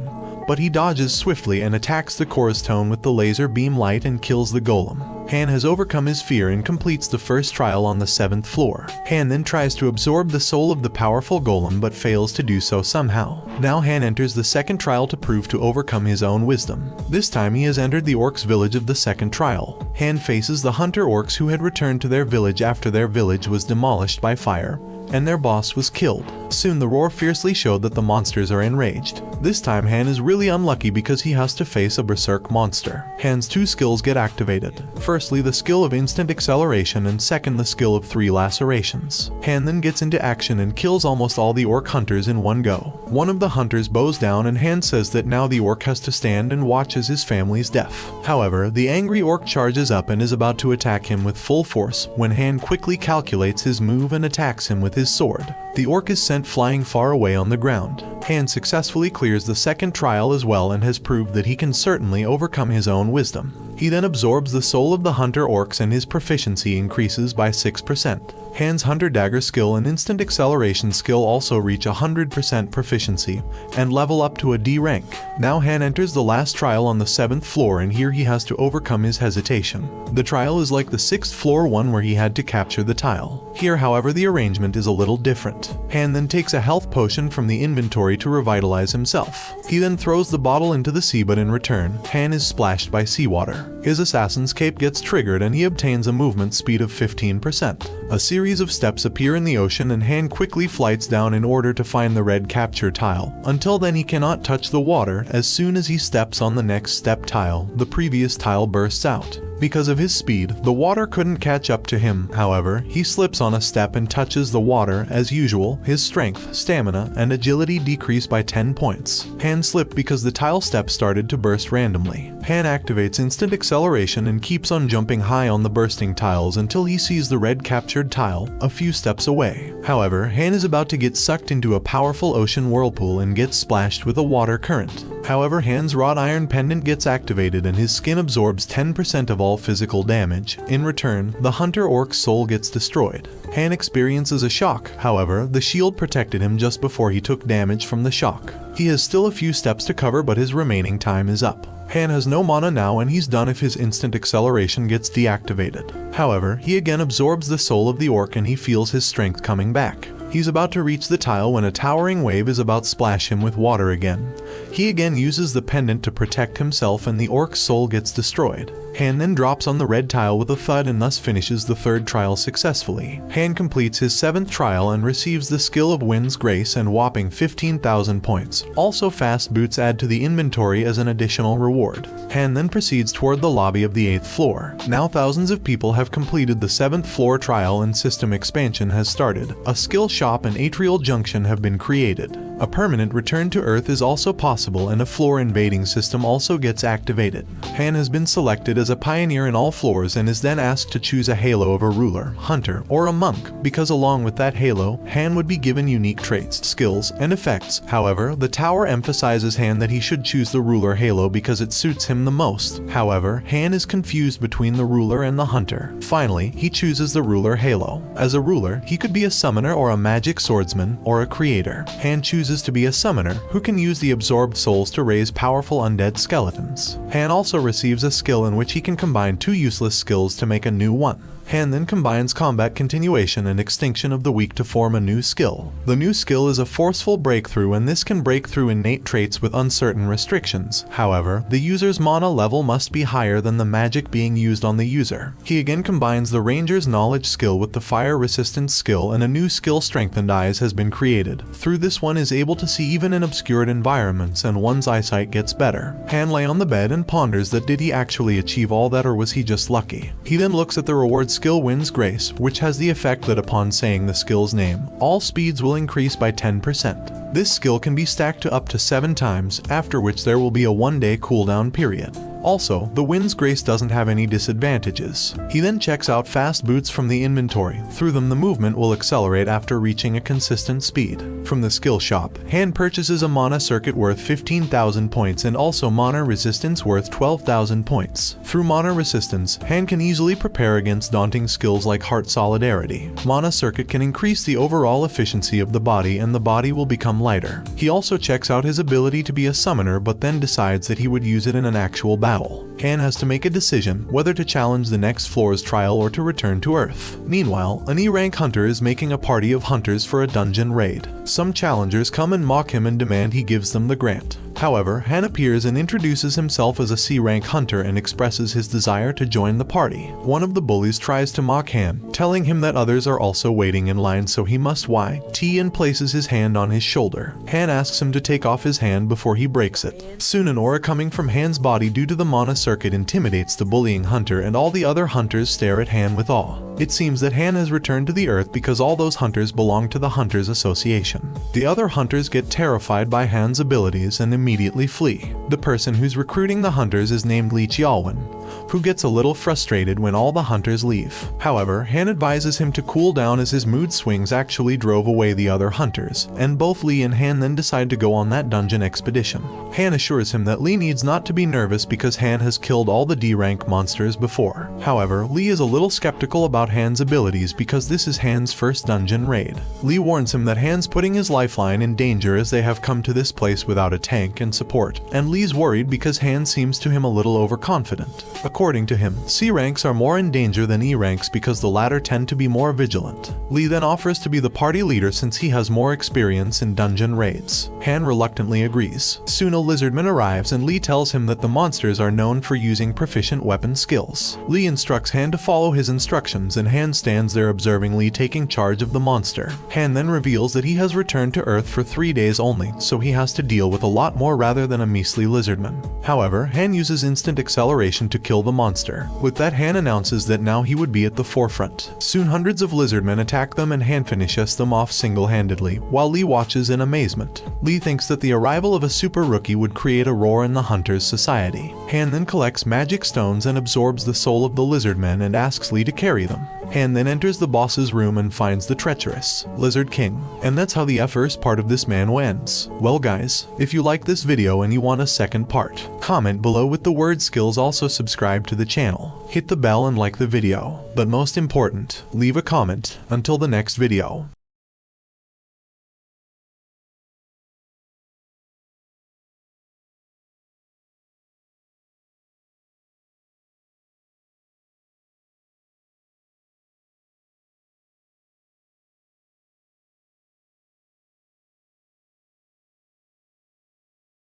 but he dodges swiftly and attacks the chorus tone with the laser beam light and kills the golem. Han has overcome his fear and completes the first trial on the 7th floor. Han then tries to absorb the soul of the powerful golem but fails to do so somehow. Now Han enters the second trial to prove to overcome his own wisdom. This time he has entered the orcs' village of the second trial. Han faces the hunter orcs who had returned to their village after their village was demolished by fire, and their boss was killed. Soon the roar fiercely showed that the monsters are enraged. This time Han is really unlucky because he has to face a berserk monster. Han's 2 skills get activated. Firstly, the skill of instant acceleration, and second, the skill of 3 lacerations. Han then gets into action and kills almost all the orc hunters in one go. One of the hunters bows down and Han says that now the orc has to stand and watch as his family's death. However, the angry orc charges up and is about to attack him with full force when Han quickly calculates his move and attacks him with his sword. The orc is sent flying far away on the ground. Han successfully clears the second trial as well and has proved that he can certainly overcome his own wisdom. He then absorbs the soul of the hunter orcs and his proficiency increases by 6%. Han's hunter dagger skill and instant acceleration skill also reach 100% proficiency and level up to a D rank. Now Han enters the last trial on the 7th floor, and here he has to overcome his hesitation. The trial is like the 6th floor one where he had to capture the tile. Here, however, the arrangement is a little different. Han then takes a health potion from the inventory to revitalize himself. He then throws the bottle into the sea, but in return, Han is splashed by seawater. His assassin's cape gets triggered and he obtains a movement speed of 15%. A series of steps appear in the ocean and Han quickly flights down in order to find the red capture tile. Until then he cannot touch the water. As soon as he steps on the next step tile, the previous tile bursts out. Because of his speed, the water couldn't catch up to him. However, he slips on a step and touches the water. As usual, his strength, stamina, and agility decrease by 10 points. Han slipped because the tile steps started to burst randomly. Han activates instant acceleration and keeps on jumping high on the bursting tiles until he sees the red captured tile a few steps away. However, Han is about to get sucked into a powerful ocean whirlpool and gets splashed with a water current. However, Han's wrought iron pendant gets activated and his skin absorbs 10% of all physical damage. In return, the hunter orc's soul gets destroyed. Han experiences a shock. However, the shield protected him just before he took damage from the shock. He has still a few steps to cover, but his remaining time is up. Han has no mana now and he's done if his instant acceleration gets deactivated. However, he again absorbs the soul of the orc and he feels his strength coming back. He's about to reach the tile when a towering wave is about to splash him with water again. He again uses the pendant to protect himself and the orc's soul gets destroyed. Han then drops on the red tile with a thud and thus finishes the 3rd trial successfully. Han completes his 7th trial and receives the skill of Wind's Grace and whopping 15,000 points. Also, fast boots add to the inventory as an additional reward. Han then proceeds toward the lobby of the 8th floor. Now thousands of people have completed the 7th floor trial and system expansion has started. A skill shop and atrial junction have been created. A permanent return to Earth is also possible and a floor invading system also gets activated. Han has been selected as a pioneer in all floors and is then asked to choose a halo of a ruler, hunter, or a monk, because along with that halo, Han would be given unique traits, skills, and effects. However, the tower emphasizes Han that he should choose the ruler halo because it suits him the most. However, Han is confused between the ruler and the hunter. Finally, he chooses the ruler halo. As a ruler, he could be a summoner or a magic swordsman or a creator. Han chooses to be a summoner who can use the absorbed souls to raise powerful undead skeletons. Han also receives a skill in which he can combine 2 useless skills to make a new one. Han then combines combat continuation and extinction of the weak to form a new skill. The new skill is a forceful breakthrough, and this can break through innate traits with uncertain restrictions. However, the user's mana level must be higher than the magic being used on the user. He again combines the ranger's knowledge skill with the fire resistance skill, and a new skill strengthened eyes has been created. Through this, one is able to see even in obscured environments and one's eyesight gets better. Han lay on the bed and ponders that did he actually achieve all that or was he just lucky? He then looks at the reward skill Wind's Grace, which has the effect that upon saying the skill's name, all speeds will increase by 10%. This skill can be stacked to up to 7 times, after which there will be a 1-day cooldown period. Also, the wind's grace doesn't have any disadvantages. He then checks out fast boots from the inventory. Through them the movement will accelerate after reaching a consistent speed. From the skill shop, Han purchases a mana circuit worth 15,000 points and also mana resistance worth 12,000 points. Through mana resistance, Han can easily prepare against daunting skills like Heart Solidarity. Mana circuit can increase the overall efficiency of the body and the body will become lighter. He also checks out his ability to be a summoner but then decides that he would use it in an actual battle. Han has to make a decision whether to challenge the next floor's trial or to return to Earth. Meanwhile, an E-rank hunter is making a party of hunters for a dungeon raid. Some challengers come and mock him and demand he gives them the grant. However, Han appears and introduces himself as a C-rank hunter and expresses his desire to join the party. One of the bullies tries to mock Han, telling him that others are also waiting in line so he must wait and places his hand on his shoulder. Han asks him to take off his hand before he breaks it. Soon an aura coming from Han's body due to the mana circuit intimidates the bullying hunter and all the other hunters stare at Han with awe. It seems that Han has returned to the Earth because all those hunters belong to the Hunters Association. The other hunters get terrified by Han's abilities and immediately flee. The person who's recruiting the hunters is named Li Qiaowen, who gets a little frustrated when all the hunters leave. However, Han advises him to cool down as his mood swings actually drove away the other hunters, and both Li and Han then decide to go on that dungeon expedition. Han assures him that Li needs not to be nervous because Han has killed all the D-rank monsters before. However, Li is a little skeptical about Han's abilities because this is Han's first dungeon raid. Li warns him that Han's putting his lifeline in danger as they have come to this place without a tank and support, and Li's worried because Han seems to him a little overconfident. According to him, C ranks are more in danger than E ranks because the latter tend to be more vigilant. Li then offers to be the party leader since he has more experience in dungeon raids. Han reluctantly agrees. Soon a lizardman arrives and Li tells him that the monsters are known for using proficient weapon skills. Li instructs Han to follow his instructions and Han stands there observing Li taking charge of the monster. Han then reveals that he has returned to Earth for 3 days only, so he has to deal with a lot more rather than a measly lizardman. However, Han uses instant acceleration to kill the monster. With that, Han announces that now he would be at the forefront. Soon hundreds of lizardmen attack them and Han finishes them off single-handedly, while Li watches in amazement. Li thinks that the arrival of a super rookie would create a roar in the Hunters' society. Han then collects magic stones and absorbs the soul of the lizardmen and asks Li to carry them. Han then enters the boss's room and finds the treacherous Lizard King. And that's how the first part of this man ends. Well guys, if you like this video and you want a second part, comment below with the word skills. Also subscribe to the channel, hit the bell and like the video. But most important, leave a comment. Until the next video.